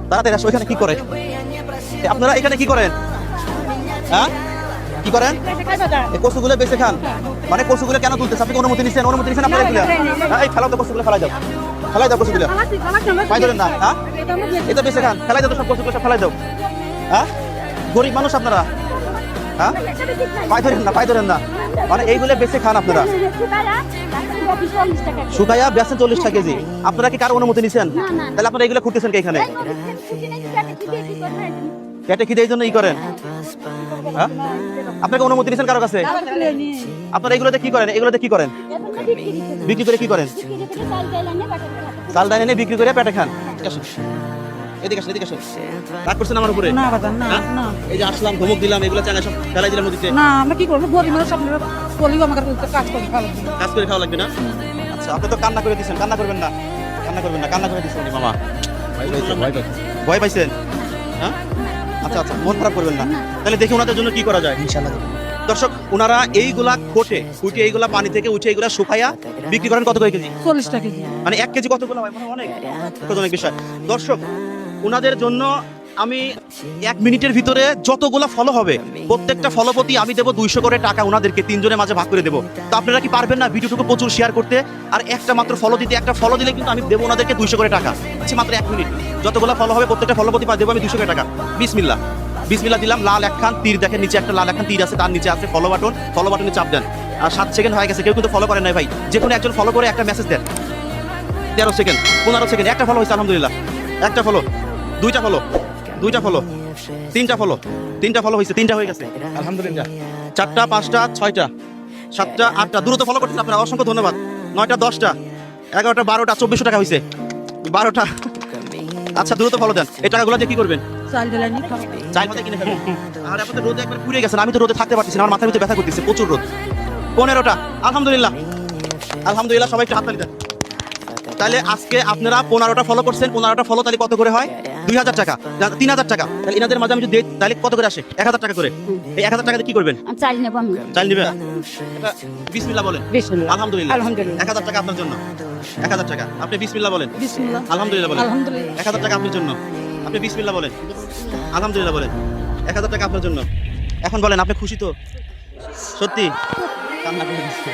তাড়াতাড়ি আসো। এখানে কি করে আপনারা? এখানে কি করেন? হ্যাঁ, কি করেন? এই কচুগুলো বেঁচে খান? মানে কচুগুলো কেন তুলতেছে? আপনি অনুমতি নিচ্ছেন? অনুমতি নিচ্ছেন আপনারা এগুলো? এই ফেলাও তো, কচুগুলো ফেলাই দাও, ফেলাই দাও কচুগুলো। পাই ধরেন না? হ্যাঁ, এটা বেঁচে খান, ফেলাই দাও তো, সব কচুগুলো সব ফেলাই দাও। হ্যাঁ, গরিব মানুষ আপনারা। হ্যাঁ, পাই ধরেন না, পাই ধরেন না, মানে এইগুলো বেঁচে খান আপনারা। শুকাইয়া বেচেন 40 টাকা কেজি। আপনারা কি কারো অনুমতি নিচ্ছেন? তাহলে আপনারা এগুলো খুঁজতেছেন কি এখানে? পেটে খিদে এই জন্য ই করেন? হ্যাঁ, আপনাকে অনুমতি নিচ্ছেন কারো কাছে? আপনারা এগুলোতে কি করেন? এগুলোতে কি করেন? বিক্রি করে কি করেন? চাল ডাল এনে বিক্রি করে পেটে খান। এদিকে আসেন, এদিকে আসেন। রাগ করছেন আমার উপরে? না বাবা, না না। এই যে আসলাম, ধমক দিলাম, এগুলো চাঙা সব ফেলাই দিলাম নদীতে। না, আমরা কি করবো? গরিব মানুষ, আপনারা বলিও আমাকে কাজ করে ভালো। কাজ করে খাওয়া লাগবে না? আচ্ছা, আপনি তো কান্না করে দিচ্ছেন, কান্না করবেন না, কান্না করবেন না, কান্না করে দিচ্ছেন মামা। ভয় পাইছেন? হ্যাঁ, আচ্ছা আচ্ছা, মন খারাপ করবেন না। তাহলে দেখি ওনাদের জন্য কি করা যায় ইনশাআল্লাহ। দর্শক, ওনারা এইগুলা খুঁটে এইগুলা পানি থেকে উঠে এইগুলা শুকাইয়া বিক্রি করেন কত করে কেজি? 40 টাকা কেজি। মানে 1 কেজি কতগুলো হয়? মানে অনেক, অনেক বিষয়। দর্শক, ওনাদের জন্য আমি 1 মিনিটের ভিতরে যতগুলা ফলো হবে প্রত্যেকটা ফলো প্রতি আমি দেবো 200 করে টাকা। ওনাদেরকে 3 জনের মাঝে ভাগ করে দেবো। তো আপনারা কি পারবেন না ভিডিওটুকু প্রচুর শেয়ার করতে? আর একটা মাত্র ফলো দিতে, একটা ফলো দিলে কিন্তু আমি দেবো ওনাদেরকে 200 করে টাকা। আচ্ছা, মাত্র 1 মিনিট যতগুলা ফলো হবে প্রত্যেকটা ফলো প্রতি দেবো আমি 200 করে টাকা। বিসমিল্লাহ, বিসমিল্লাহ দিলাম। লাল একখান তীর দেখেন, নিচে একটা লাল একখান তীর আছে, তার নিচে আছে ফলো বাটন। ফলো বাটনে চাপ দেন। আর 7 সেকেন্ড হয়ে গেছে, কেউ কিন্তু ফলো করেন নাই ভাই। যে কোনো একজন ফলো করে একটা মেসেজ দেন। 13 সেকেন্ড, 15 সেকেন্ড, একটা ফলো হয়েছে আলহামদুলিল্লাহ। একটা ফলো, 2টা ফলো, 2টা ফলো, 3টা ফলো, 3টা ফলো হয়েছে, 3টা হয়ে গেছে আলহামদুলিল্লাহ। 4টা, 5টা, 6টা, 7টা, 8টা। দ্রুত ফলো করতেছেন আপনারা, অসংখ্য ধন্যবাদ। 9টা, 10টা, 11টা, 12টা, 2400 টাকা হয়েছে। 12টা। আচ্ছা, দ্রুত ফলো দেন। এই টাকাগুলো দিয়ে কি করবেন? চাল ডালানি খাবো। চাল মধ্যে কিনে খাবেন। আর আপনাদের রোদে একবার পুড়ে গেছেন। আমি তো রোদে থাকতে পারতেছি না, আমার মাথার ভিতরে ব্যথা করতেছে, প্রচুর রোদ। 15টা, আলহামদুলিল্লাহ, আলহামদুলিল্লাহ। সবাই একটু হাততালি দেন। তাহলে আজকে আপনারা 15টা ফলো করছেন। 15টা ফলো তাহলে কত করে হয়? 2000 টাকা, 3000 টাকা। তাহলে এনাদের মাঝে আমি যদি তাহলে কত করে আসে? 1000 টাকা করে। এই 1000 টাকা দিয়ে কি করবেন? চাল নেব আমি। চাল নেবে? এটা বিসমিল্লাহ বলেন। বিসমিল্লাহ। আলহামদুলিল্লাহ। আলহামদুলিল্লাহ। 1000 টাকা আপনার জন্য। 1000 টাকা। আপনি বিসমিল্লাহ বলেন। বিসমিল্লাহ। আলহামদুলিল্লাহ বলেন। আলহামদুলিল্লাহ। 1000 টাকা আপনার জন্য। আপনি বিসমিল্লাহ বলেন। আলহামদুলিল্লাহ বলেন। 1000 টাকা আপনার জন্য। এখন বলেন, আপনি খুশি তো? সত্যি? কান্না করে দিচ্ছে।